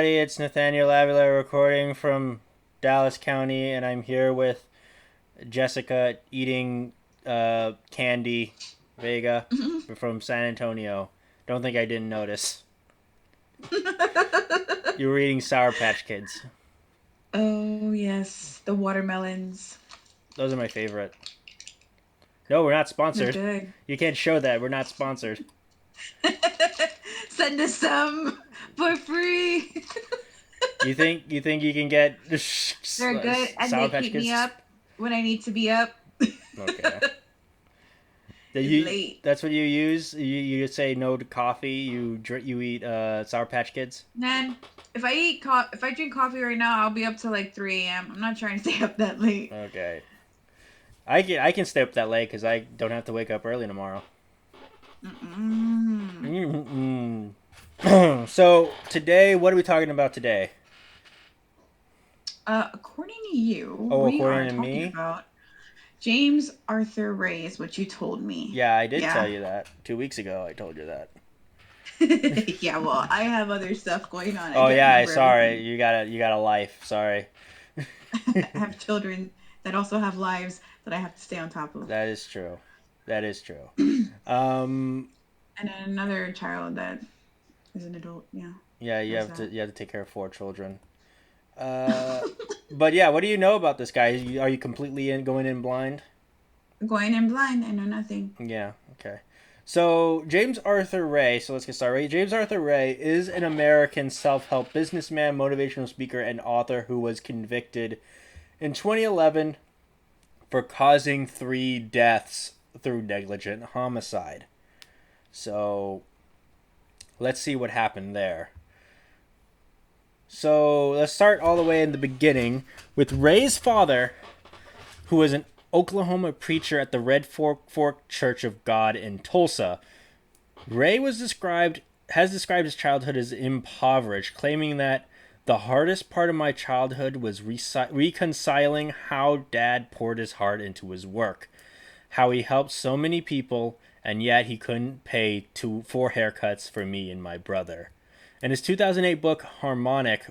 everybody. It's Nathaniel Avila recording from Dallas County, and I'm here with Jessica eating candy, Vega, from San Antonio. Don't think I didn't notice. You were eating Sour Patch Kids. Oh, yes. The watermelons. Those are my favorite. No, we're not They're sponsored. good. You can't show that. We're not sponsored. Send us some for free. You think you can get They're good and Sour they Patch keep me Kids? up when I need to be up. Okay. It's late. That's what you use. You say no to coffee. You eat Sour Patch Kids. Man, if I drink coffee right now, I'll be up till like 3 a.m. I'm not trying to stay up that late. Okay. I can stay up that late because I don't have to wake up early tomorrow. So today, what are we talking about today? According to you, Oh, we according are to talking me? about James Arthur Ray is what you told me. Yeah, I did tell Yeah. you that 2 weeks ago. I told you that. Yeah, well, I have other stuff going on. I Oh can't yeah, remember sorry. everything. You got a life. Sorry. I have children that also have lives that I have to stay on top of. That is true. That is true. And Um, then another child that is an adult. Yeah, yeah, there's that. you have to take care of 4 children. Uh, but yeah, what do you know about this guy? Are you completely going in blind? Going in blind, I know nothing. Yeah. Okay. So James Arthur Ray. So let's get started. James Arthur Ray is an American self-help businessman, motivational speaker, and author who was convicted in 2011 for causing 3 deaths through negligent homicide. So let's see what happened there. So let's start all the way in the beginning with Ray's father, who was an Oklahoma preacher at the Red Fork Church of God in Tulsa. Ray has described his childhood as impoverished, claiming that the hardest part of my childhood was reconciling how Dad poured his heart into his work, how he helped so many people, and yet he couldn't pay 4 haircuts for me and my brother. In his 2008 book Harmonic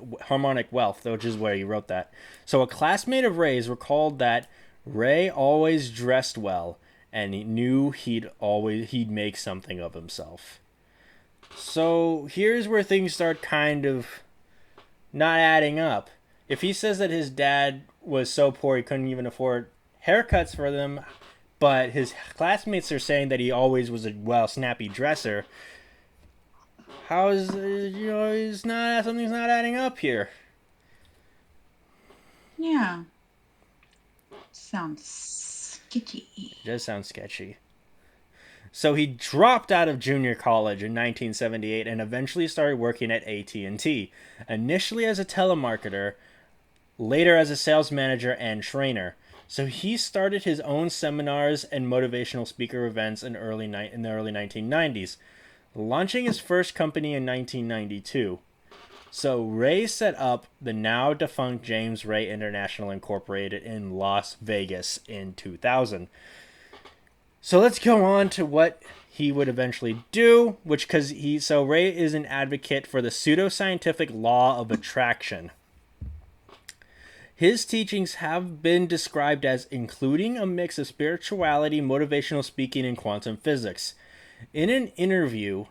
Wealth, which is where he wrote that. So a classmate of Ray's recalled that Ray always dressed well, and he knew he'd make something of himself. So here's where things start kind of not adding up. If he says that his dad was so poor he couldn't even afford haircuts for them, but his classmates are saying that he always was a snappy dresser, how is something's not adding up here? Yeah, sounds sketchy. It does sound sketchy. So he dropped out of junior college in 1978 and eventually started working at AT&T, initially as a telemarketer, later as a sales manager and trainer. So he started his own seminars and motivational speaker events in the early 1990s, launching his first company in 1992. So Ray set up the now defunct James Ray International Incorporated in Las Vegas in 2000. So let's go on to what he would eventually do, so Ray is an advocate for the pseudoscientific law of attraction. His teachings have been described as including a mix of spirituality, motivational speaking, and quantum physics. In an interview,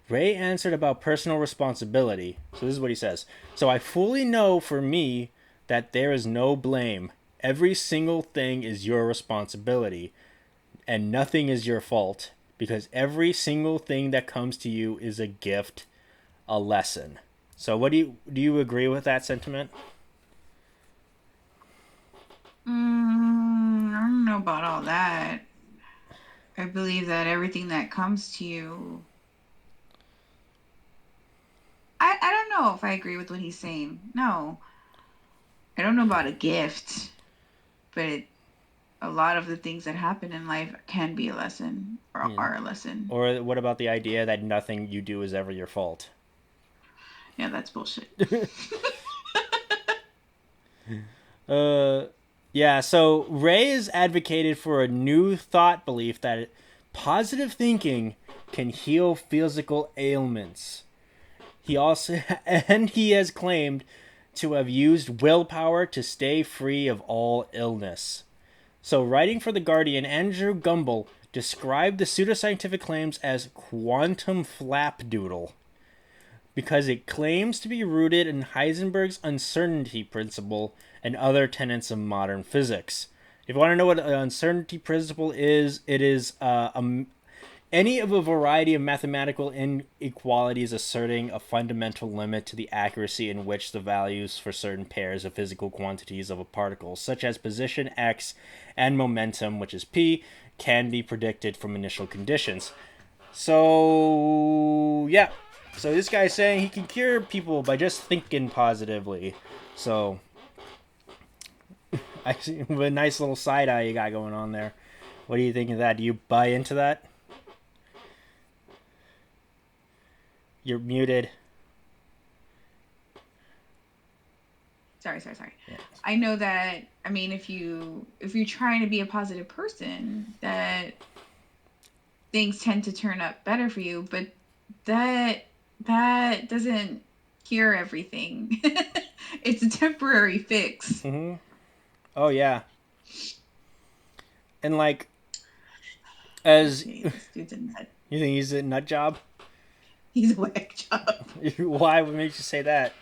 Ray answered about personal responsibility. So this is what he says. So I fully know for me that there is no blame. Every single thing is your responsibility, and nothing is your fault, because every single thing that comes to you is a gift, a lesson. So what do you agree with that sentiment? I don't know about all that. I believe that everything that comes to you. I don't know if I agree with what he's saying. No. I don't know about a gift, but a lot of the things that happen in life can be a lesson or are a lesson. Or what about the idea that nothing you do is ever your fault? Yeah, that's bullshit. Yeah, so Ray has advocated for a new thought belief that positive thinking can heal physical ailments. He also and he has claimed to have used willpower to stay free of all illness. So, writing for The Guardian, Andrew Gumbel described the pseudoscientific claims as quantum flapdoodle because it claims to be rooted in Heisenberg's uncertainty principle and other tenets of modern physics. If you want to know what an uncertainty principle is, it is any of a variety of mathematical inequalities asserting a fundamental limit to the accuracy in which the values for certain pairs of physical quantities of a particle, such as position x and momentum, which is p, can be predicted from initial conditions. So, yeah. So this guy's saying he can cure people by just thinking positively. So, I see a nice little side eye you got going on there. What do you think of that? Do you buy into that? You're muted. Sorry. Yeah. I know that. I mean, if you're trying to be a positive person, that things tend to turn up better for you. But that doesn't cure everything. It's a temporary fix. Mm-hmm. Oh yeah. And like, as this dude's a nut. You think he's a nut job? He's a whack job. Why would make you say that?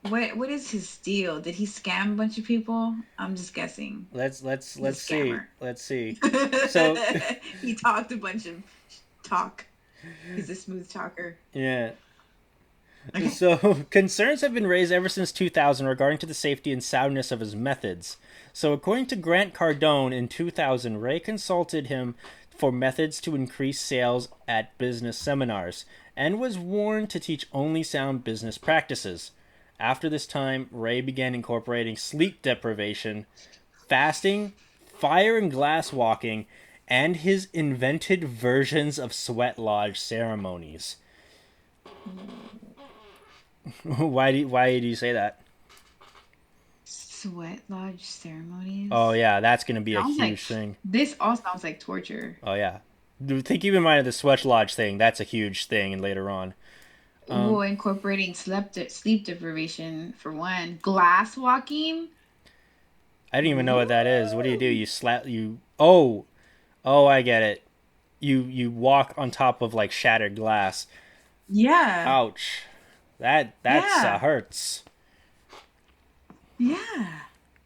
What is his deal? Did he scam a bunch of people? I'm just guessing. Let's see. Let's see. So he talked a bunch of talk. He's a smooth talker. Yeah. Okay. So concerns have been raised ever since 2000 regarding to the safety and soundness of his methods. So according to Grant Cardone in 2000, Ray consulted him for methods to increase sales at business seminars and was warned to teach only sound business practices. After this time, Ray began incorporating sleep deprivation, fasting, fire and glass walking, and his invented versions of sweat lodge ceremonies. Why do you say that? Sweat lodge ceremonies? Oh yeah, that's going to be a huge thing. This all sounds like torture. Oh yeah. Keep in mind of the sweat lodge thing. That's a huge thing and later on. Incorporating sleep deprivation for one. Glass walking? I don't even know what that is. What do? Oh, I get it. You walk on top of like shattered glass. Yeah. Ouch. That hurts. Yeah.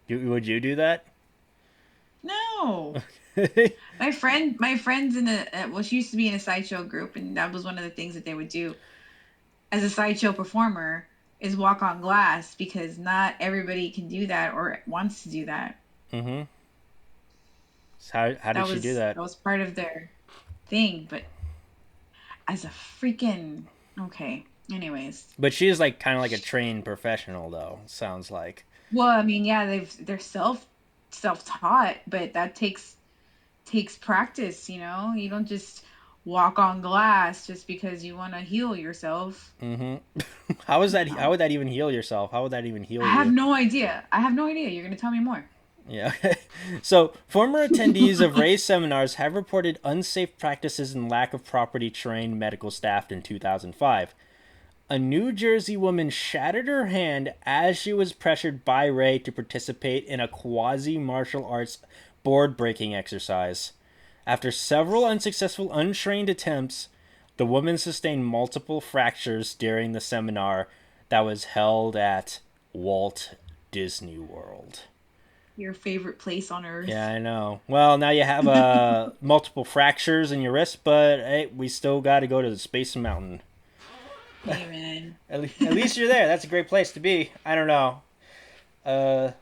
Would you do that? No. my friend's in she used to be in a sideshow group, and that was one of the things that they would do as a sideshow performer is walk on glass, because not everybody can do that or wants to do that. Mm-hmm. So how did she do that? That was part of their thing, but as a freaking okay. Anyways. But she is like kind of like a trained professional, though. Sounds like. Well, I mean, yeah, they're self-taught, but that takes practice. You know, you don't just walk on glass just because you want to heal yourself. Mm-hmm. How would that even heal yourself? How would that even heal you? I have no idea. You're gonna tell me more. Yeah. So, former attendees of Ray's seminars have reported unsafe practices and lack of properly trained medical staff in 2005. A New Jersey woman shattered her hand as she was pressured by Ray to participate in a quasi-martial arts board-breaking exercise. After several unsuccessful untrained attempts, the woman sustained multiple fractures during the seminar that was held at Walt Disney World. Your favorite place on earth. Yeah, I know. Well, now you have multiple fractures in your wrist, but hey, we still got to go to the Space Mountain. Hey, man. At least you're there. That's a great place to be. I don't know. I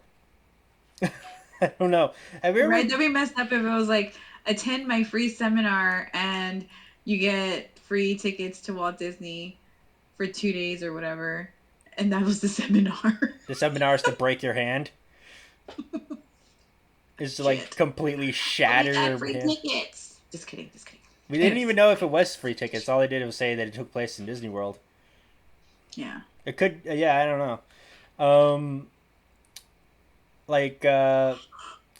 don't know. Have you ever... Right, that'd be messed up if it was like, attend my free seminar and you get free tickets to Walt Disney for 2 days or whatever. And that was the seminar. The seminar is to break your hand? Is to like completely shatter your free hand? Tickets. Just kidding. We didn't even know if it was free tickets. All they did was say that it took place in Disney World. Yeah. It could, yeah, I don't know. I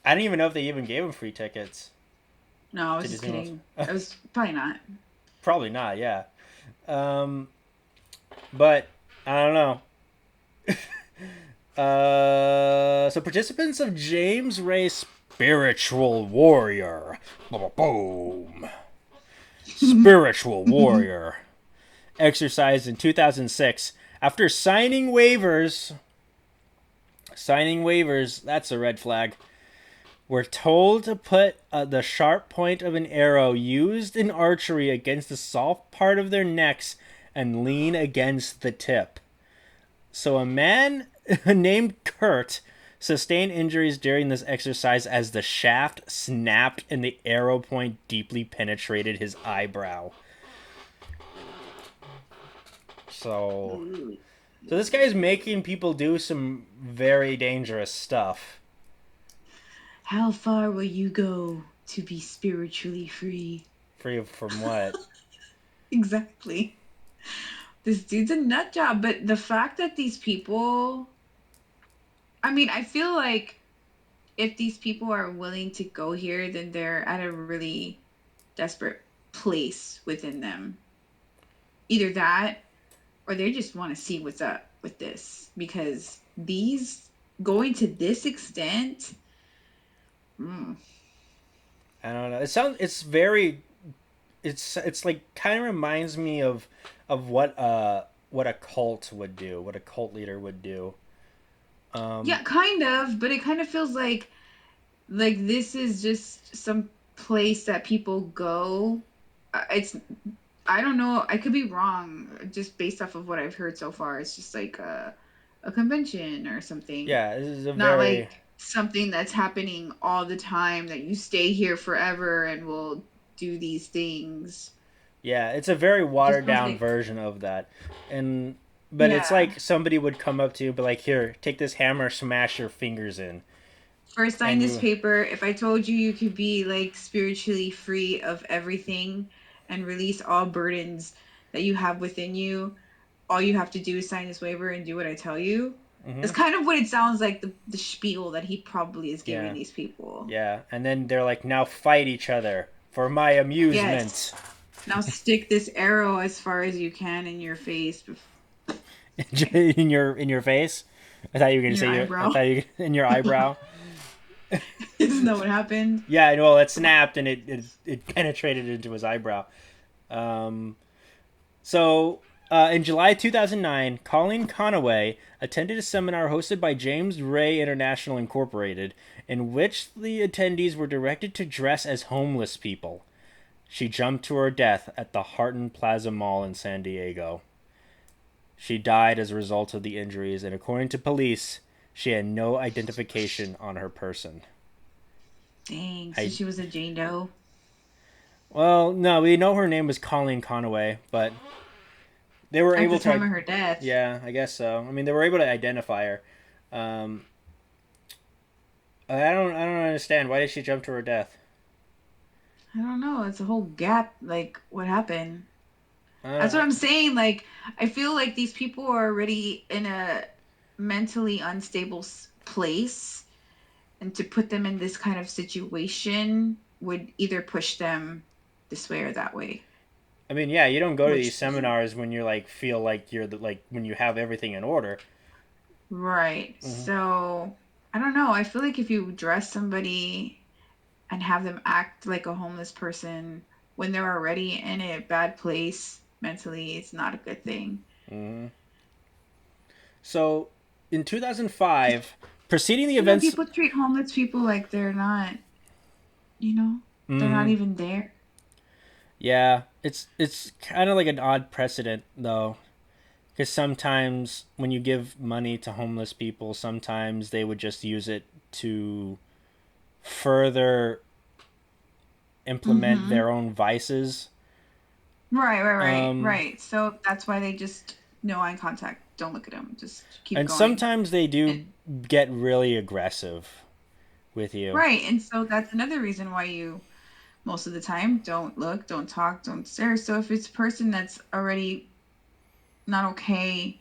don't even know if they even gave him free tickets. No, I was just kidding. It was probably not. Probably not, yeah. Um, but I don't know. So participants of James Ray Spiritual Warrior. Boom. Spiritual Warrior. Exercised in 2006 after signing waivers, that's a red flag, were told to put the sharp point of an arrow used in archery against the soft part of their necks and lean against the tip. So a man named Kurt sustained injuries during this exercise as the shaft snapped and the arrow point deeply penetrated his eyebrow. So this guy is making people do some very dangerous stuff. How far will you go to be spiritually free? Free from what? Exactly. This dude's a nut job, but the fact that these people, I mean, I feel like if these people are willing to go here, then they're at a really desperate place within them. Either that or they just want to see what's up with this because these going to this extent. I don't know. It's very it's like kind of reminds me of what a cult would do, what a cult leader would do. Yeah, kind of, but it kind of feels like this is just some place that people go. It's I don't know. I could be wrong, just based off of what I've heard so far. It's just like a convention or something. Yeah, this is a Not very like something that's happening all the time that you stay here forever and will do these things. yeah, it's a very It just watered feels down like version of that. And but it's yeah. like somebody would come up to you, but like, here, take this hammer, smash your fingers in, First sign and this you paper. If I told you you could be like spiritually free of everything and release all burdens that you have within you, all you have to do is sign this waiver and do what I tell you. hmm That's kind of what it sounds like the spiel that he probably is giving yeah, these people. yeah, and then they're like, now fight each other for my Yes. amusement. Now stick this arrow as far as you can in your face, In your face. I thought you were gonna in your say your. I eyebrow. thought you in your eyebrow. Isn't that what happened? Yeah, well, it snapped and it penetrated into his eyebrow. Um, so in July 2009, Colleen Conaway attended a seminar hosted by James Ray International Incorporated, in which the attendees were directed to dress as homeless people. She jumped to her death at the Harton Plaza Mall in San Diego. She died as a result of the injuries, and according to police, she had no identification on her person. Dang, so I she was a Jane Doe. Well, no, we know her name was Colleen Conaway, but they were At the able time to. of her death. Yeah, I guess so. I mean, they were able to identify her. Um, I don't understand. Why did she jump to her death? I don't know. It's a whole gap. Like, what happened? That's what Uh, I'm saying. Like, I feel like these people are already in a mentally unstable place, and to put them in this kind of situation would either push them this way or that way. I mean, yeah, you don't go to these Which doesn't. seminars when you like feel like you're like when you have everything in order. Right. hmm So, I don't know. I feel like if you dress somebody and have them act like a homeless person when they're already in a bad place mentally, it's not a good thing. hmm So, in 2005, preceding the You know, events. people treat homeless people like they're not, you know, they're not hmm even there. Yeah, it's kind of like an odd precedent though, because sometimes when you give money to homeless people, sometimes they would just use it to further implement Mm-hmm. their own vices. Um, Right. So that's why they just no eye contact. Don't look at them. Just keep and going. sometimes they And, do get really aggressive with you. right. And so that's another reason why you most of the time don't look, don't talk, don't stare. So if it's a person that's already not okay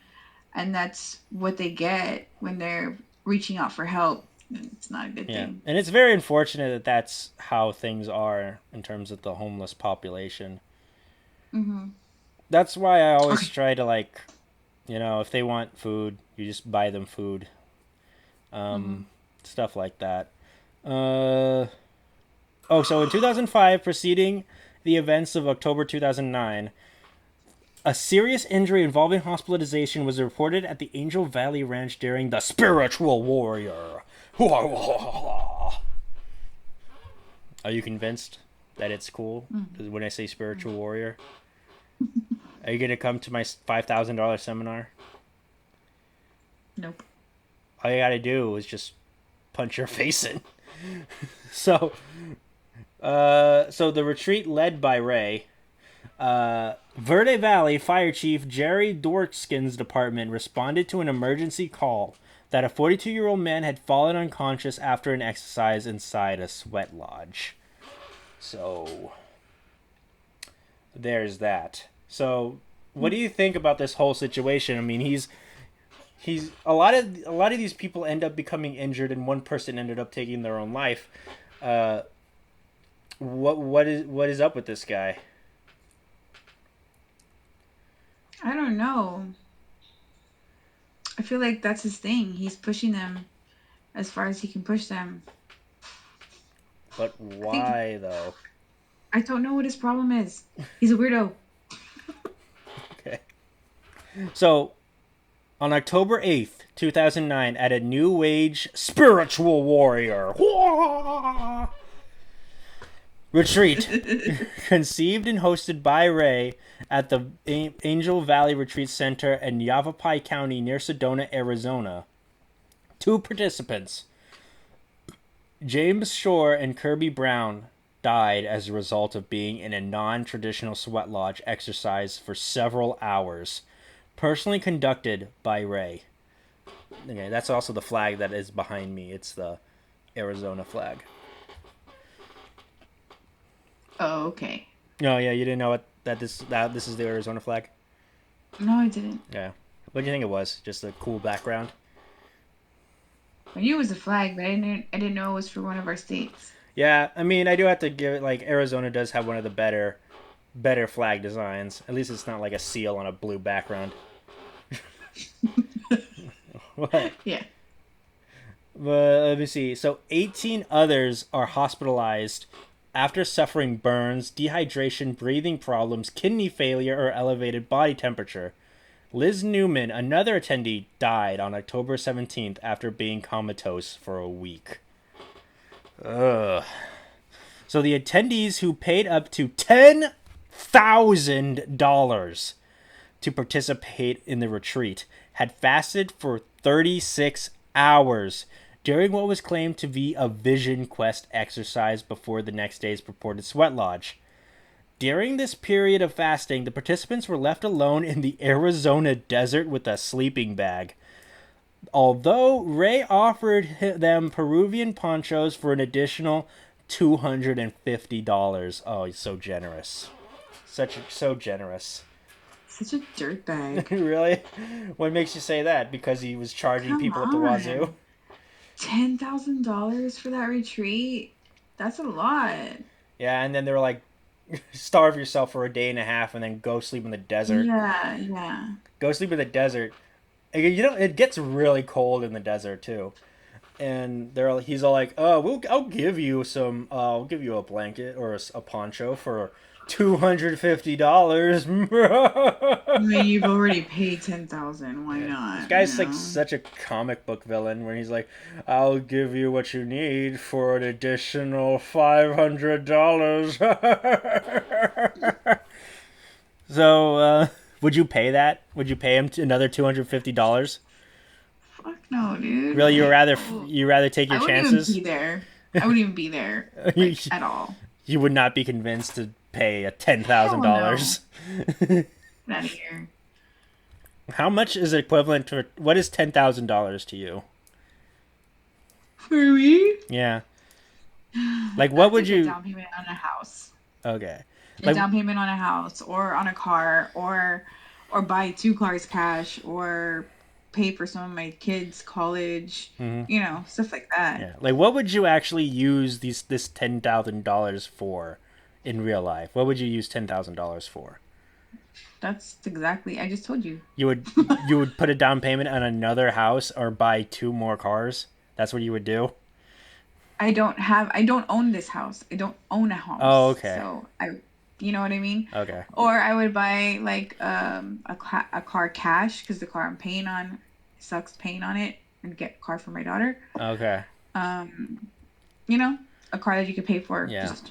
and that's what they get when they're reaching out for help, then it's not a good Yeah, thing. and it's very unfortunate that that's how things are in terms of the homeless population. Mm-hmm. that's why I always Okay. try to, like, if they want food, you just buy them food. Mm-hmm. Stuff like that. Uh, so in 2005, preceding the events of October 2009, a serious injury involving hospitalization was reported at the Angel Valley Ranch during the Spiritual Warrior. Are you convinced that it's cool when I say Spiritual Warrior? Are you going to come to my $5,000 seminar? Nope. All you got to do is just punch your face in. So, so the retreat led by Ray, Verde Valley Fire Chief Jerry Dorkskin's department responded to an emergency call that a 42-year-old man had fallen unconscious after an exercise inside a sweat lodge. So, there's that. So, what do you think about this whole situation? I mean, he's a lot of these people end up becoming injured, and one person ended up taking their own life. Uh, what is up with this guy? I don't know. I feel like that's his thing. He's pushing them as far as he can push them. But I think why though? I don't know what his problem is. He's a weirdo. Okay. So on October 8th, 2009, at a New Age Spiritual Warrior retreat, conceived and hosted by Ray at the Angel Valley Retreat Center in Yavapai County near Sedona, Arizona, two participants, James Shore and Kirby Brown, died as a result of being in a non-traditional sweat lodge exercise for several hours, personally conducted by Ray. Okay, that's also the flag that is behind me. It's the Arizona flag. Oh, okay. No, yeah, you didn't know that this is the Arizona flag. No, I didn't. Yeah. What do you think it was? Just a cool background. I knew it was a flag, but I didn't know it was for one of our states. Yeah, I mean, I do have to give it, like, Arizona does have one of the better flag designs. At least it's not like a seal on a blue background. What? Yeah. But let me see. So 18 others are hospitalized after suffering burns, dehydration, breathing problems, kidney failure, or elevated body temperature. Liz Newman, another attendee, died on October 17th after being comatose for a week. Ugh. So the attendees who paid up to $10,000 to participate in the retreat had fasted for 36 hours during what was claimed to be a vision quest exercise before the next day's purported sweat lodge. During this period of fasting, the participants were left alone in the Arizona desert with a sleeping bag. Although Ray offered them Peruvian ponchos for an additional $250. Oh, he's so generous. So generous. Such a dirtbag. Really? What makes you say that? Because he was charging Come people at the wazoo? on. $10,000 for that retreat? That's a lot. Yeah, and then they were like, starve yourself for a day and a half and then go sleep in the desert. Yeah, yeah. Go sleep in the desert. It gets really cold in the desert too. And he's all like, "Oh, I'll give you I'll give you a blanket or a poncho for $250." I mean, you've already paid 10,000. Why Yeah. This not? You guy's like know. such a comic book villain where he's like, "I'll give you what you need for an additional $500." So, would you pay that? Would you pay him another $250? Fuck no, dude. Really, Oh, you rather take your I wouldn't even chances? be there. I wouldn't even be there, you, like at all. you would not be convinced to pay a ten thousand Hell no. dollars. Get out of here. How much is equivalent to what is $10,000 to you? For me, Yeah, like what that's would like a you? down payment on a house. Okay, A like down payment on a house, or on a car, or buy two cars cash, or pay for some of my kids' college. mhm. Stuff like that. Yeah, like what would you actually use this $10,000 for in real life? What would you use $10,000 for? That's exactly. I just told you. You would put a down payment on another house or buy 2 more cars. That's what you would do. I don't own this house. I don't own a Oh, house. okay. So you know what I mean? Okay. Or I would buy like a car cash because the car I'm paying on sucks paying on it and get a car for my daughter. Okay. Um, you know, a car that you could pay for, Yeah. just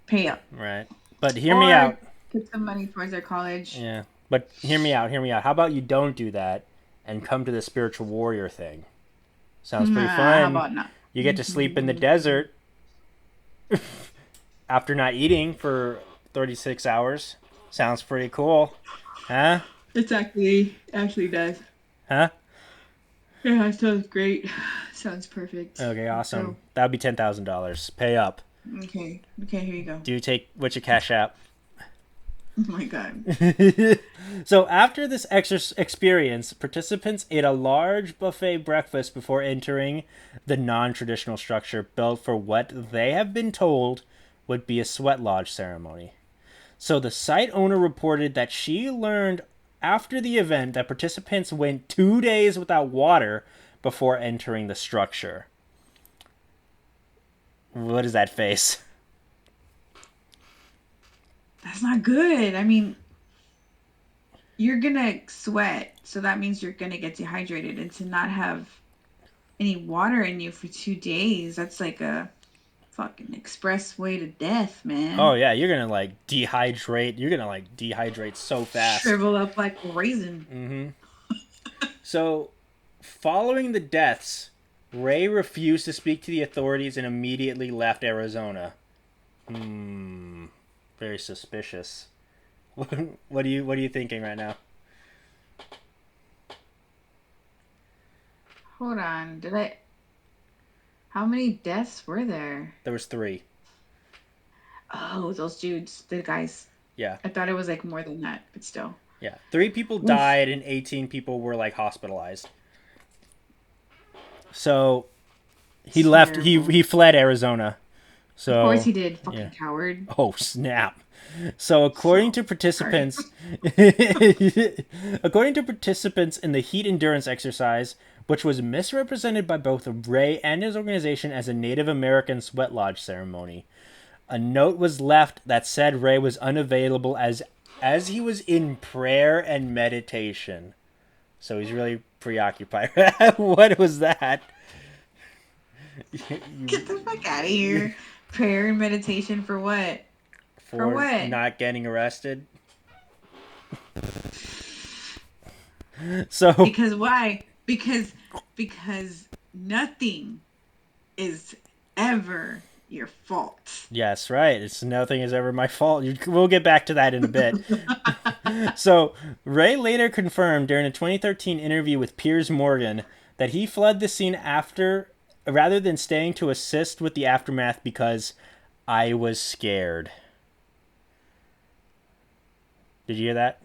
pay up. Right. But hear me Or out. put some money towards their college. Yeah. But hear me out. Hear me out. How about you don't do that and come to the spiritual warrior thing? Sounds pretty How fun. about not? You get to sleep in the desert after not eating for 36 hours. Sounds pretty cool. Huh? It's actually does. Huh? Yeah, it sounds great. Sounds perfect. Okay, awesome. So, That would be $10,000. Pay up. okay. Okay, here you go. Do you take what's your cash app? Oh my god. So after this experience, participants ate a large buffet breakfast before entering the non-traditional structure built for what they have been told would be a sweat lodge ceremony. So the site owner reported that she learned after the event that participants went 2 days without water before entering the structure. What is that face? That's not good. I mean, you're gonna sweat, so that means you're gonna get dehydrated. And to not have any water in you for 2 days, that's like a fucking express way to death, Oh man. yeah, you're gonna like dehydrate. You're gonna like dehydrate so fast. Shrivel up like a raisin. Mm-hmm. So, following the deaths, Ray refused to speak to the authorities and immediately left Arizona. Very suspicious. What are you thinking right now? Hold on, did I? How many deaths were there? There was 3. Oh, those dudes, the guys. Yeah, I thought it was like more than that, but still. yeah. 3 people Oof. died and 18 people were like hospitalized. So he left. He Terrible. he fled Arizona. Of course So he did, yeah. fucking coward. Oh snap! So according So to sorry. participants, according to participants in the heat endurance exercise, which was misrepresented by both Ray and his organization as a Native American sweat lodge ceremony, a note was left that said Ray was unavailable as he was in prayer and meditation. So he's really preoccupied. What was that? Get the fuck out of here. Prayer and meditation for what? For For what? not getting arrested. So Because why? Because nothing is ever your fault. yes, right. It's nothing is ever my fault. We'll get back to that in a bit. So Ray later confirmed during a 2013 interview with Piers Morgan that he fled the scene after rather than staying to assist with the aftermath because I was scared. Did you hear that?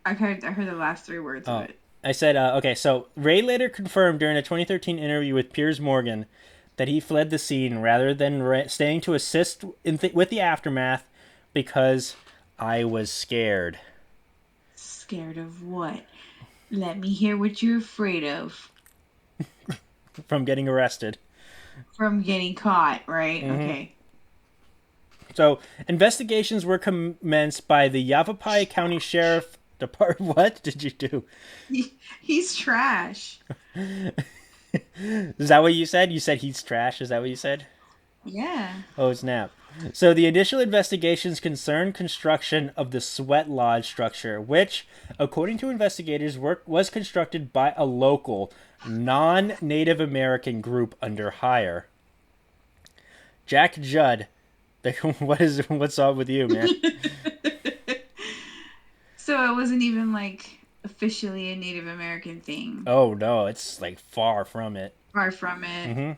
I heard the last 3 words of Oh, it. I said, okay, so Ray later confirmed during a 2013 interview with Piers Morgan that he fled the scene rather than staying to assist with the aftermath because I was scared. Scared of what? Let me hear what you're afraid of. From getting arrested. From getting caught, right? Mm-hmm. Okay. So, investigations were commenced by the Yavapai County Sheriff Department. What did you do? He's trash. Is that what you said? You said he's trash? Is that what you said? Yeah. Oh, snap. So the initial investigations concerned construction of the sweat lodge structure, which, according to investigators, was constructed by a local, non-Native American group under hire. Jack Judd, what's up with you, man? So it wasn't even like officially a Native American thing. Oh no, it's like far from it. Far from it. Mm-hmm.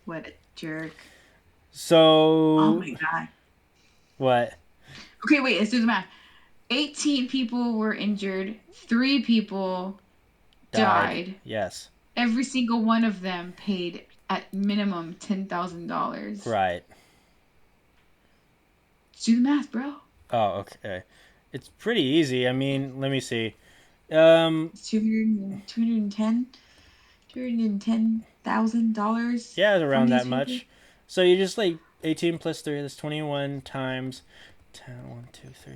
What a jerk. Oh So my god. what? Okay, wait, let's do the math. 18 people were injured, 3 people Died? died. Yes. Every single one of them paid at minimum $10,000. Right. Let's do the math, bro. Oh, okay. It's pretty easy. I mean, let me see. Um, It's $210,000 yeah, it's from around that these people. much. So you just like 18 plus 3, that's 21 times 10, 1, 2, 3.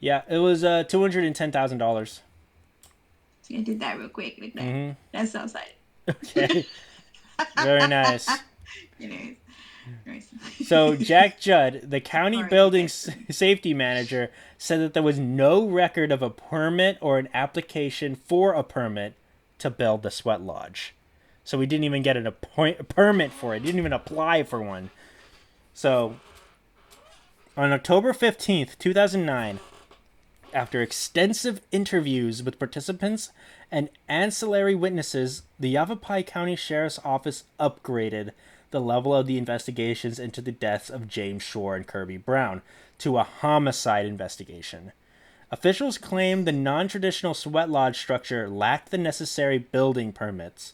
Yeah, it was $210,000. See, I did that real quick like that. Mm-hmm. That's outside. Okay. Very nice. Anyways, anyways. So Jack Judd, the county Sorry, building guys. safety manager, said that there was no record of a permit or an application for a permit to build the sweat lodge. So we didn't even get a permit for it. Didn't even apply for one. So on October 15th, 2009, after extensive interviews with participants and ancillary witnesses, the Yavapai County Sheriff's Office upgraded the level of the investigations into the deaths of James Shore and Kirby Brown to a homicide investigation. Officials claimed the non-traditional sweat lodge structure lacked the necessary building permits.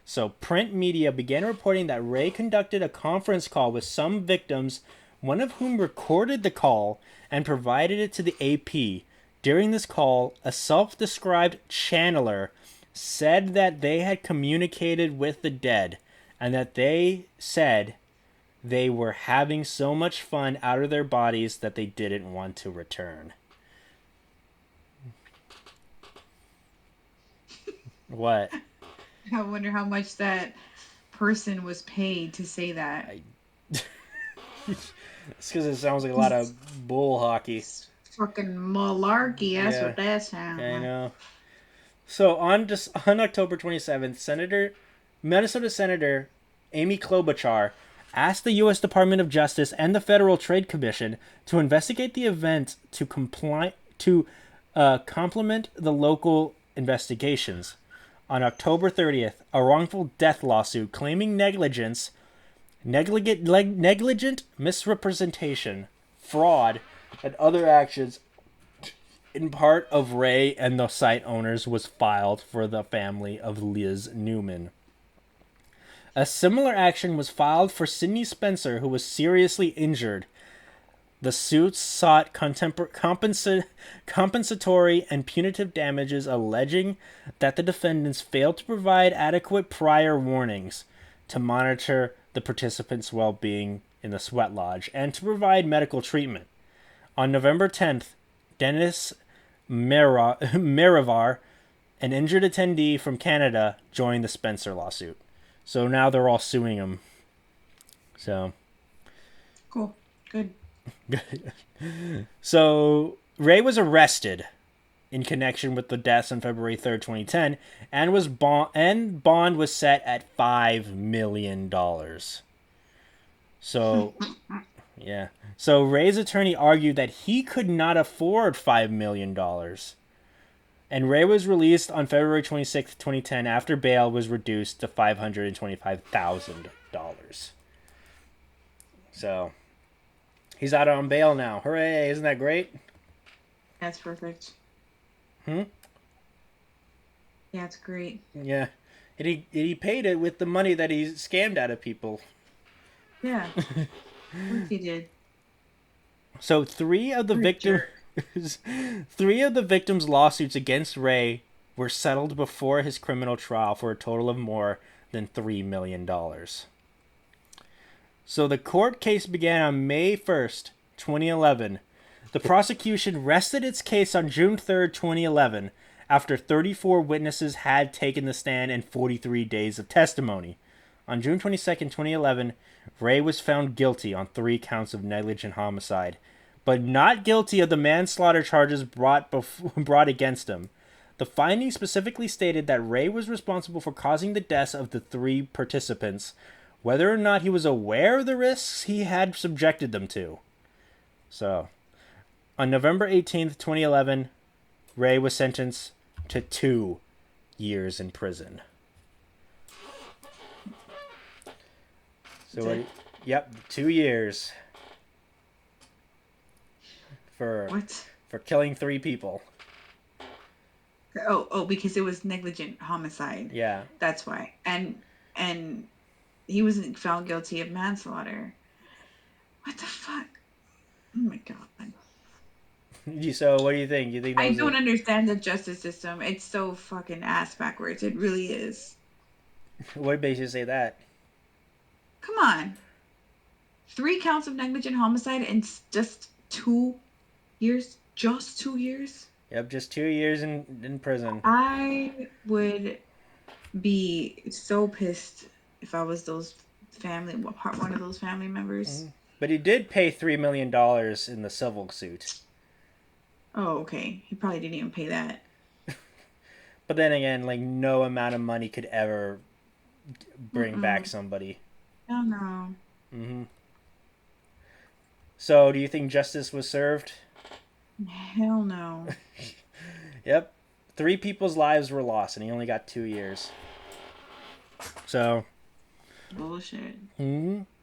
So print media began reporting that Ray conducted a conference call with some victims, one of whom recorded the call and provided it to the AP. During this call, a self-described channeler said that they had communicated with the dead and that they said they were having so much fun out of their bodies that they didn't want to return. What? I wonder how much that person was paid to say that. It's because it sounds like a lot of bull hockey. Fucking malarkey. That's Yeah, what that sounds I like. know. So on October 27th, Minnesota Senator Amy Klobuchar asked the U.S. Department of Justice and the Federal Trade Commission to investigate the event to complement the local investigations. On October 30th, a wrongful death lawsuit claiming negligent misrepresentation, fraud, and other actions in part of Ray and the site owners was filed for the family of Liz Newman. A similar action was filed for Sidney Spencer, who was seriously injured. The suits sought compensatory and punitive damages, alleging that the defendants failed to provide adequate prior warnings to monitor the participants' well-being in the sweat lodge and to provide medical treatment. On November 10th, Dennis Merivar, an injured attendee from Canada, joined the Spencer lawsuit. So now they're all suing him. So Cool. Good. So Ray was arrested in connection with the deaths on February 3rd, 2010, and bond was set at $5 million. So yeah. So Ray's attorney argued that he could not afford $5 million. And Ray was released on February 26th, 2010 after bail was reduced to $525,000. So he's out on bail now. Hooray, isn't that great? That's perfect. Hmm? Yeah, it's great. Yeah. And he paid it with the money that he scammed out of people. Yeah. Of course he did. So three of the victims' lawsuits against Ray were settled before his criminal trial for a total of more than $3 million. So the court case began on May 1st, 2011. The prosecution rested its case on June 3rd, 2011, after 34 witnesses had taken the stand and 43 days of testimony. On June 22nd, 2011, Ray was found guilty on 3 counts of negligent homicide, but not guilty of the manslaughter charges brought against him. The findings specifically stated that Ray was responsible for causing the deaths of the 3 participants, whether or not he was aware of the risks he had subjected them to. So, on November 18th, 2011, Ray was sentenced to 2 years in prison. So, yep, 2 years for killing 3 people. Oh, because it was negligent homicide. Yeah. That's why. And he wasn't found guilty of manslaughter. What the fuck? Oh my god. So what do you think? You think that I was a... don't understand the justice system. It's so fucking ass backwards. It really is. What makes you say that? Come on. 3 counts of negligent homicide in just 2 years? Just 2 years? Yep, just 2 years in prison. I would be so pissed if I was one of those family members. But he did pay $3 million in the civil suit. Oh, okay. He probably didn't even pay that. But then again, like no amount of money could ever bring back Mm-mm. somebody. No, no. hmm So, do you think justice was served? Hell no. Yep. 3 people's lives were lost, and he only got 2 years. So, Bullshit.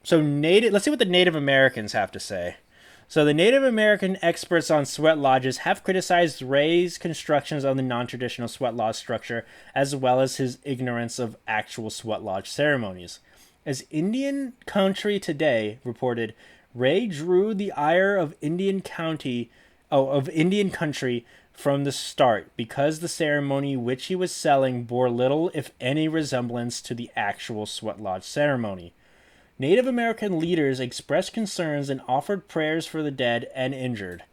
so native. Let's see what the Native Americans have to say. So, the Native American experts on sweat lodges have criticized Ray's constructions of the non-traditional sweat lodge structure, as well as his ignorance of actual sweat lodge ceremonies. As Indian Country Today reported, Ray drew the ire of Indian Country from the start because the ceremony which he was selling bore little, if any, resemblance to the actual sweat lodge ceremony. Native American leaders expressed concerns and offered prayers for the dead and injured.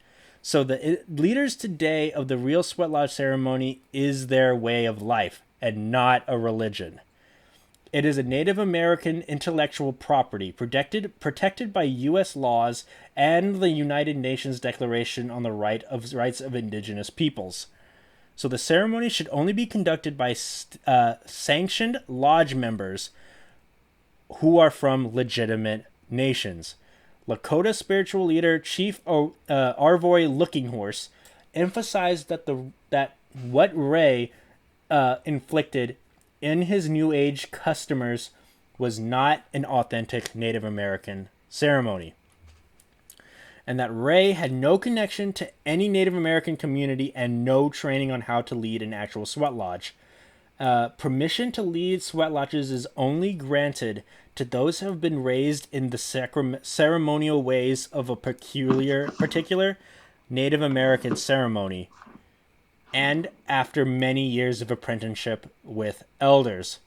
So the leaders today of the real sweat lodge ceremony is their way of life and not a religion. It is a Native American intellectual property protected by U.S. laws and the United Nations Declaration on the Rights of Indigenous Peoples. So the ceremony should only be conducted by sanctioned lodge members who are from legitimate nations. Lakota spiritual leader Chief Arvoy Looking Horse emphasized that what Ray inflicted in his New Age customers was not an authentic Native American ceremony, and that Ray had no connection to any Native American community and no training on how to lead an actual sweat lodge. Permission to lead sweat lodges is only granted to those who have been raised in the ceremonial ways of a particular Native American ceremony, and after many years of apprenticeship with elders.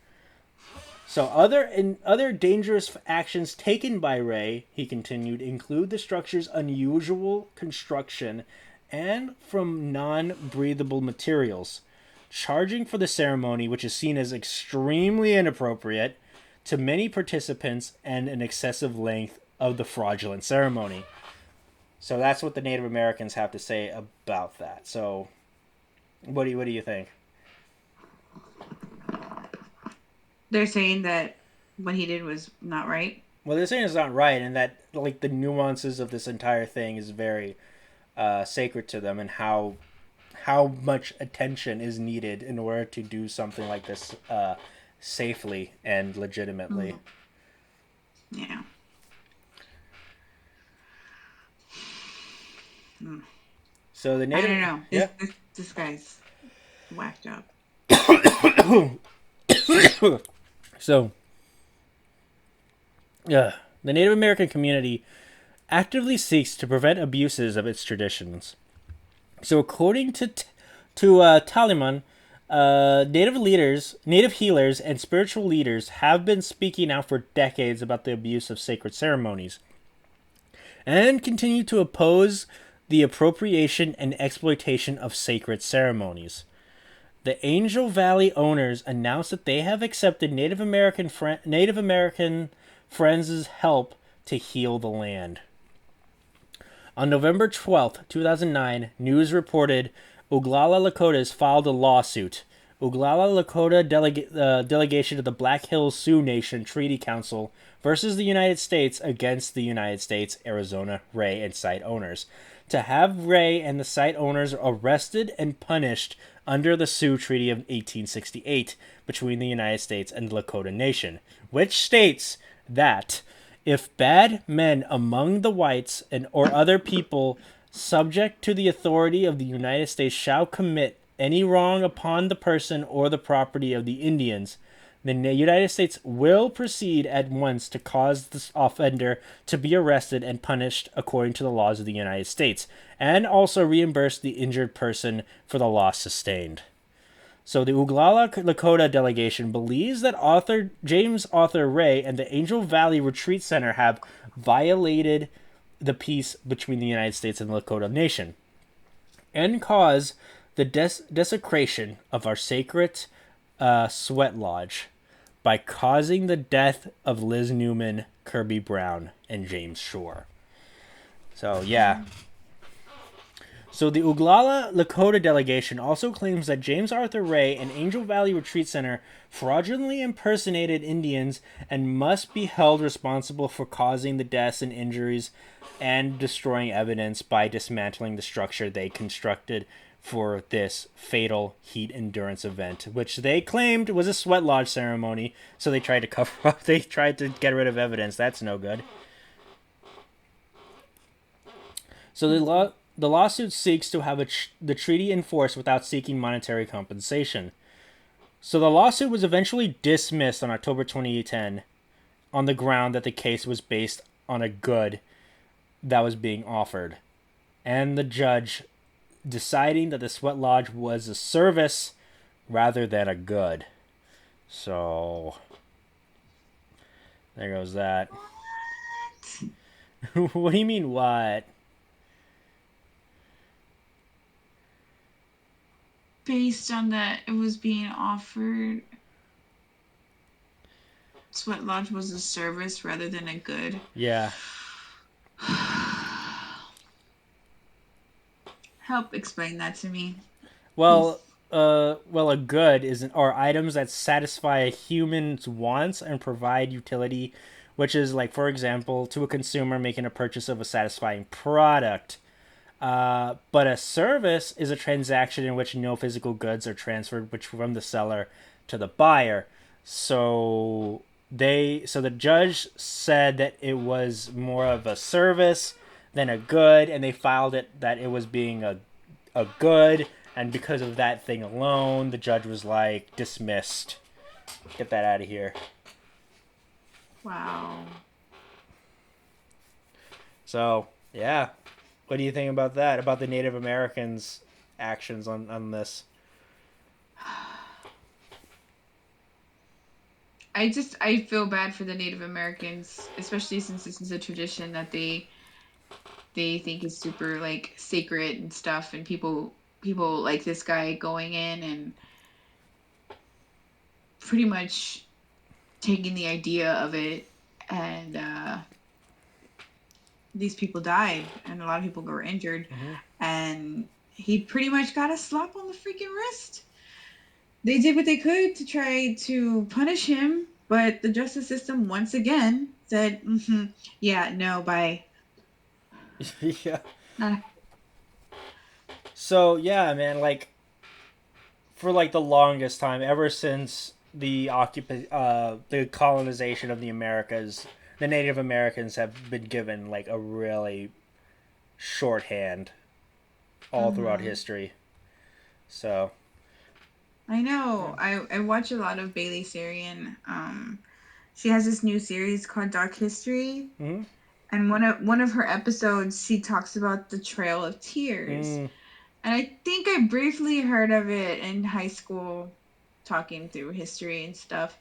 So other dangerous actions taken by Ray, he continued, include the structure's unusual construction and from non-breathable materials, charging for the ceremony, which is seen as extremely inappropriate to many participants, and an excessive length of the fraudulent ceremony. So that's what the Native Americans have to say about that. So what do you think? They're saying that what he did was not right. Well, they're saying it's not right, and that like the nuances of this entire thing is very sacred to them, and how much attention is needed in order to do something like this safely and legitimately. Yeah. So the I Native, don't know. yeah. This guy's whacked up. So, the Native American community actively seeks to prevent abuses of its traditions. So, according to Taliman, native healers, and spiritual leaders have been speaking out for decades about the abuse of sacred ceremonies, and continue to oppose the appropriation and exploitation of sacred ceremonies. The Angel Valley owners announced that they have accepted Native American friends' help to heal the land. On November 12th, 2009, news reported Oglala Lakotas filed a lawsuit. Oglala Lakota delegation of the Black Hills Sioux Nation Treaty Council versus the United States against the United States, Arizona, Ray, and site owners, to have Ray and the site owners arrested and punished under the Sioux Treaty of 1868 between the United States and the Lakota Nation, which states that if bad men among the whites or other people subject to the authority of the United States shall commit any wrong upon the person or the property of the Indians, The United States will proceed at once to cause this offender to be arrested and punished according to the laws of the United States, and also reimburse the injured person for the loss sustained. So the Oglala Lakota delegation believes that James Arthur Ray and the Angel Valley Retreat Center have violated the peace between the United States and the Lakota Nation and cause the desecration of our sacred sweat lodge by causing the death of Liz Newman, Kirby Brown, and James Shore. So, yeah. So the Oglala Lakota delegation also claims that James Arthur Ray and Angel Valley Retreat Center fraudulently impersonated Indians and must be held responsible for causing the deaths and injuries and destroying evidence by dismantling the structure they constructed for this fatal heat endurance event, which they claimed was a sweat lodge ceremony. So they tried to cover up. They tried to get rid of evidence. That's no good. So the lawsuit seeks to have the treaty enforced without seeking monetary compensation. So the lawsuit was eventually dismissed on October 2010 on the ground that the case was based on a good that was being offered, and the judge deciding that the sweat lodge was a service rather than a good. So there goes that. What? What do you mean, what? Based on that, it was being offered. Sweat lodge was a service rather than a good. Yeah. Help explain that to me. Well, a good are items that satisfy a human's wants and provide utility, which is like, for example, to a consumer making a purchase of a satisfying product. But a service is a transaction in which no physical goods are transferred, which from the seller to the buyer. So the judge said that it was more of a service than a good, and they filed it that it was being a good, and because of that thing alone, the judge was like, dismissed. Get that out of here. Wow. So, yeah. What do you think about that? About the Native Americans' actions on this? I feel bad for the Native Americans, especially since this is a tradition that they think is super like sacred and stuff, and people like this guy going in and pretty much taking the idea of it, and these people died and a lot of people were injured, and he pretty much got a slap on the freaking wrist. They did what they could to try to punish him, but the justice system once again said, yeah, no, bye. Yeah. So, yeah, man, like, for, like, the longest time, ever since the colonization of the Americas, the Native Americans have been given, like, a really shorthand all throughout history. So... I know. Yeah. I watch a lot of Bailey Sarian. She has this new series called Dark History. Mm-hmm. And one of her episodes, she talks about the Trail of Tears. And I think I briefly heard of it in high school, talking through history and stuff,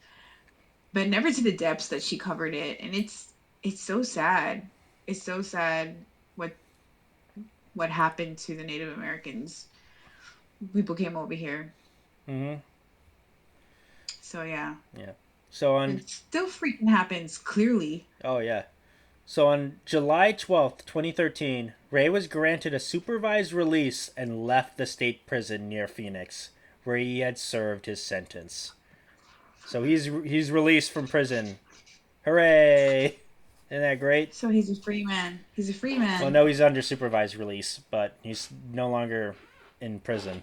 but never to the depths that she covered it. And it's so sad. It's so sad what happened to the Native Americans. People came over here. So yeah. Yeah. So it still freaking happens, clearly. Oh yeah. So on July 12th, 2013, Ray was granted a supervised release and left the state prison near Phoenix, where he had served his sentence. So he's released from prison. Hooray! Isn't that great? So he's a free man. He's a free man. Well, no, he's under supervised release, but he's no longer in prison.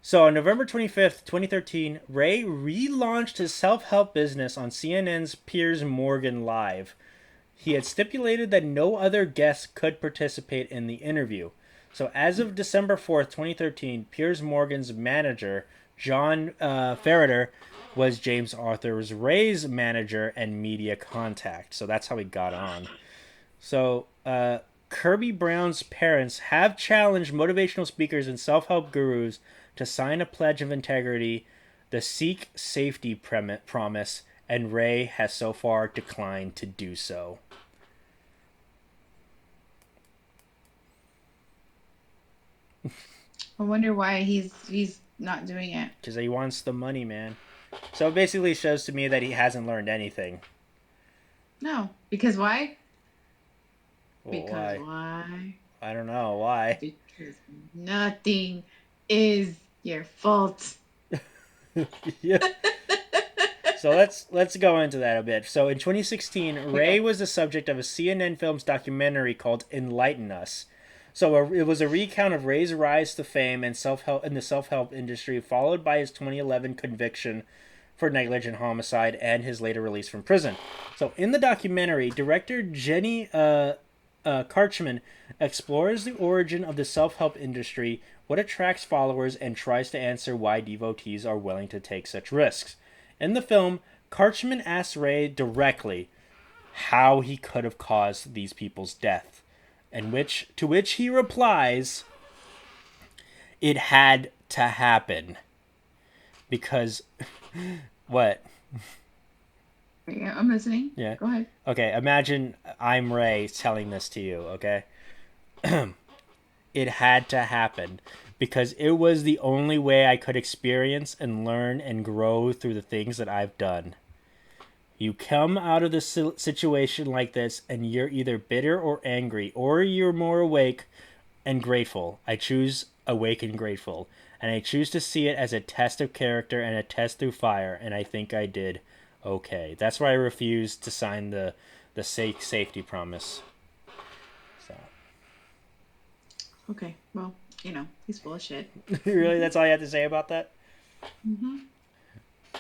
So on November 25th, 2013, Ray relaunched his self-help business on CNN's Piers Morgan Live. He had stipulated that no other guests could participate in the interview. So as of December 4th, 2013, Piers Morgan's manager, John Ferreter, was James Arthur Ray's manager and media contact. So that's how he got on. So Kirby Brown's parents have challenged motivational speakers and self-help gurus to sign a pledge of integrity, the Seek Safety Promise, and Ray has so far declined to do so. I wonder why he's not doing it. Because he wants the money, man. So it basically shows to me that he hasn't learned anything. No, because why? Well, Because why? I don't know why. Because nothing is your fault. Yeah. So let's go into that a bit. So in 2016, Ray was the subject of a CNN Films documentary called "Enlighten Us." So it was a recount of Ray's rise to fame and self-help in the self-help industry, followed by his 2011 conviction for negligent homicide and his later release from prison. So in the documentary, director Jenny Karchman explores the origin of the self-help industry, what attracts followers, and tries to answer why devotees are willing to take such risks. In the film, Karchman asks Ray directly how he could have caused these people's death, and to which he replies, "It had to happen." Because what? Yeah, I'm listening. Yeah. Go ahead. Okay, imagine I'm Ray telling this to you, okay? It had to happen because it was the only way I could experience and learn and grow through the things that I've done. You come out of the situation like this and you're either bitter or angry, or you're more awake and grateful. I choose awake and grateful, and I choose to see it as a test of character and a test through fire, and I think I did okay. That's why I refused to sign the safety promise. So. Okay, well, he's full of shit. Really, that's all you have to say about that? Mm-hmm.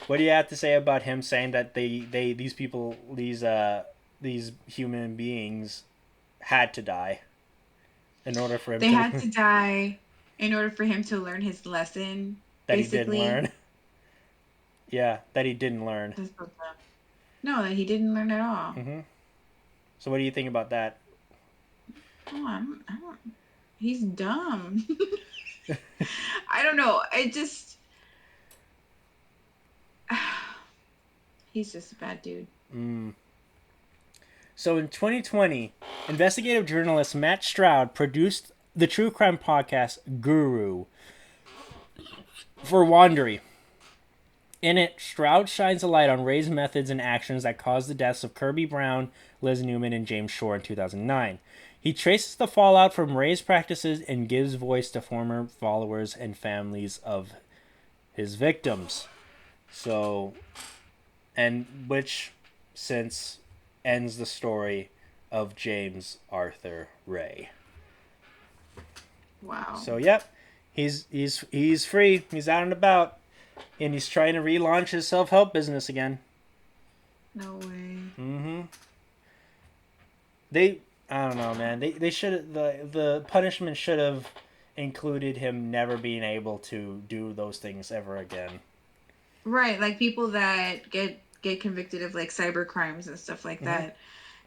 What do you have to say about him saying that these people, these human beings had to die in order for him They had to die in order for him to learn his lesson, that basically. He didn't learn? Yeah, that he didn't learn. No, that he didn't learn at all. Mm-hmm. So what do you think about that? Oh, he's dumb. I don't know. He's just a bad dude. So in 2020, investigative journalist Matt Stroud produced the true crime podcast Guru for Wandery. In it, Stroud shines a light on Ray's methods and actions that caused the deaths of Kirby Brown, Liz Newman, and James Shore in 2009. He traces the fallout from Ray's practices and gives voice to former followers and families of his victims. So, and which since ends the story of James Arthur Ray. Wow. So, yep, he's free. He's out and about. And he's trying to relaunch his self-help business again. No way. Mm-hmm. I don't know, man. They should the punishment should have included him never being able to do those things ever again. Right, like people that get convicted of like cyber crimes and stuff like that,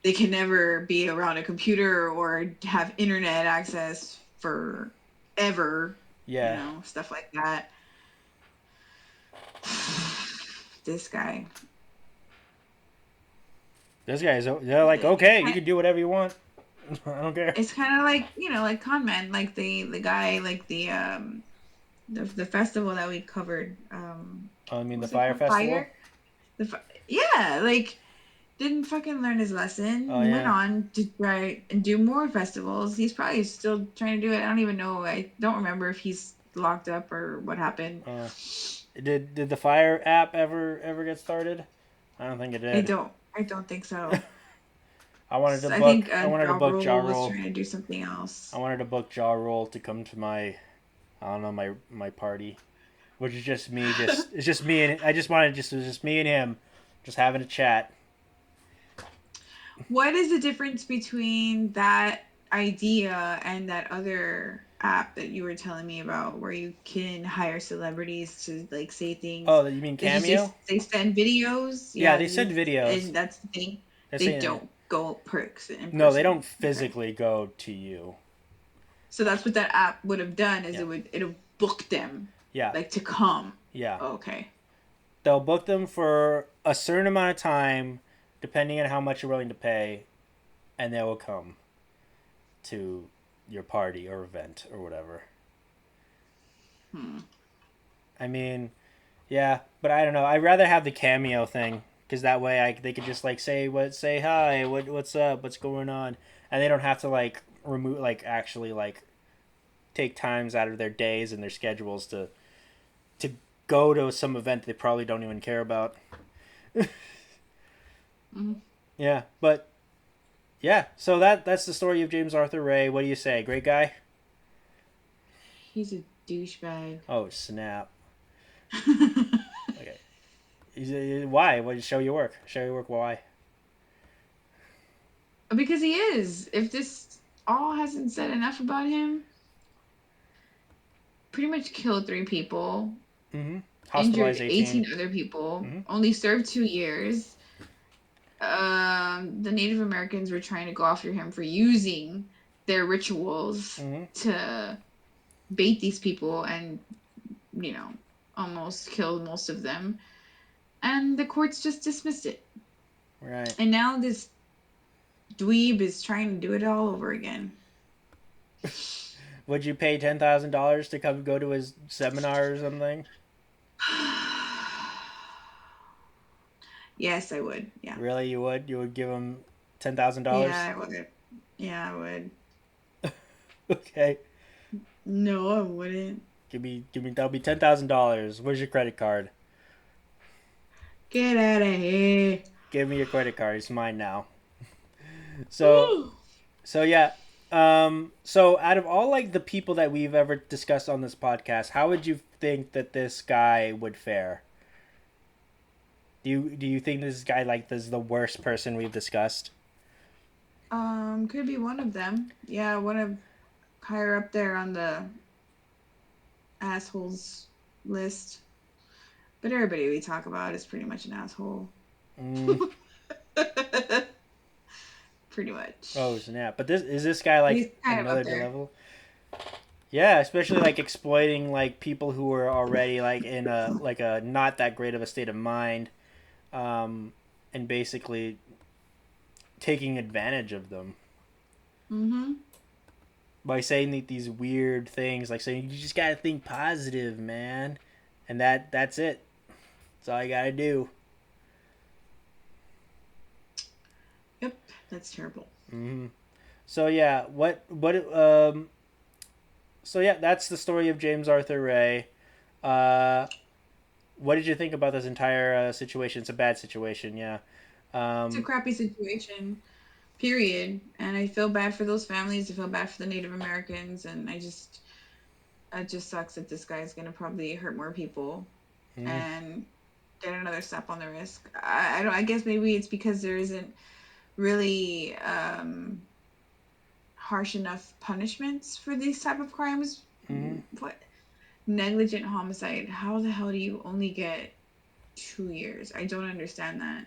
they can never be around a computer or have internet access forever. Yeah. Stuff like that. This guy. They're like, okay, you can do whatever you want. I don't care. It's kind of like, like con man, like the guy, like the festival that we covered. I mean, the Fire Festival? Yeah, like, didn't fucking learn his lesson. Went on to try and do more festivals. He's probably still trying to do it. I don't even know. I don't remember if he's locked up or what happened. Did the Fire app ever get started? I don't think it did. I don't think so. I wanted to book Ja Rule. Was trying to do something else. I wanted to book Ja Rule to come to my party, which is just me. It's just me and it was just me and him, just having a chat. What is the difference between that idea and that other app that you were telling me about where you can hire celebrities to like say things. Oh, you mean Cameo? They send videos. Yeah, Yeah, they send videos. and that's the thing. They're They saying don't go perks in person. no, they don't Okay. physically go to you. So that's what that app would have done is Yeah. it'll book them. Yeah. Like to come. Yeah. Okay. They'll book them for a certain amount of time, depending on how much you're willing to pay, and they will come to your party or event or whatever. I mean, yeah, but I don't know. I'd rather have the Cameo thing because that way they could just like say hi, what's up, what's going on, and they don't have to like remove actually take times out of their days and their schedules to go to some event they probably don't even care about. Yeah, but yeah, so that's the story of James Arthur Ray. What do you say? Great guy? He's a douchebag. Oh, snap. Okay. Why? What? Show your work. Show your work. Why? Because he is. If this all hasn't said enough about him, pretty much killed 3 people. Mm-hmm. Injured Hospitalized 18 other people. Mm-hmm. Only served 2 years. The Native Americans were trying to go after him for using their rituals to bait these people and, almost killed most of them. And the courts just dismissed it. Right. And now this dweeb is trying to do it all over again. Would you pay $10,000 to come go to his seminar or something? Yes, I would. Yeah. Really, you would? You would give him $10,000? Yeah, I would. Yeah, I would. Okay. No, I wouldn't. Give me. That'll be $10,000. Where's your credit card? Get out of here. Give me your credit card. It's mine now. So yeah. So out of all like the people that we've ever discussed on this podcast, how would you think that this guy would fare? Do you think this guy is the worst person we've discussed? Could be one of them. Yeah, one of higher up there on the assholes list. But everybody we talk about is pretty much an asshole. Pretty much. Oh snap! But this guy like another level? Yeah, especially like exploiting like people who are already like in a not that great of a state of mind, and basically taking advantage of them. By saying these weird things, like saying you just gotta think positive, man, and that's it. That's all you gotta do. Yep, that's terrible. So yeah, so yeah, that's the story of James Arthur Ray. What did you think about this entire situation? It's a bad situation, yeah. It's a crappy situation, period. And I feel bad for those families. I feel bad for the Native Americans, and it just sucks that this guy's gonna probably hurt more people and get another slap on the wrist. I guess maybe it's because there isn't really harsh enough punishments for these type of crimes. What negligent homicide? How the hell do you only get 2 years? I don't understand that.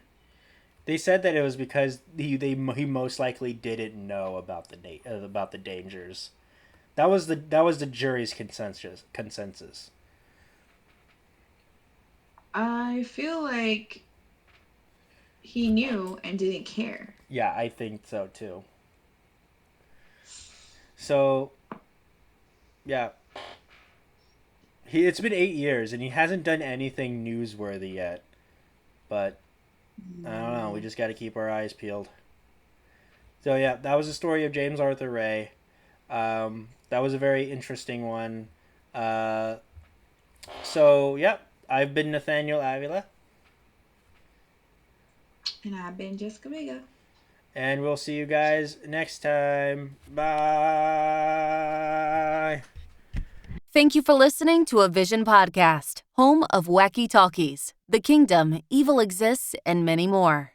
They said that it was because he most likely didn't know about the dangers. That was the jury's consensus. I feel like he knew and didn't care. Yeah, I think so too. So, yeah. It's been 8 years and he hasn't done anything newsworthy yet. But I don't know. We just got to keep our eyes peeled. So yeah, that was the story of James Arthur Ray. That was a very interesting one. So yeah, I've been Nathaniel Avila. And I've been Jessica Vega. And we'll see you guys next time. Bye. Thank you for listening to a Vision podcast, home of wacky talkies, The Kingdom, Evil Exists, and many more.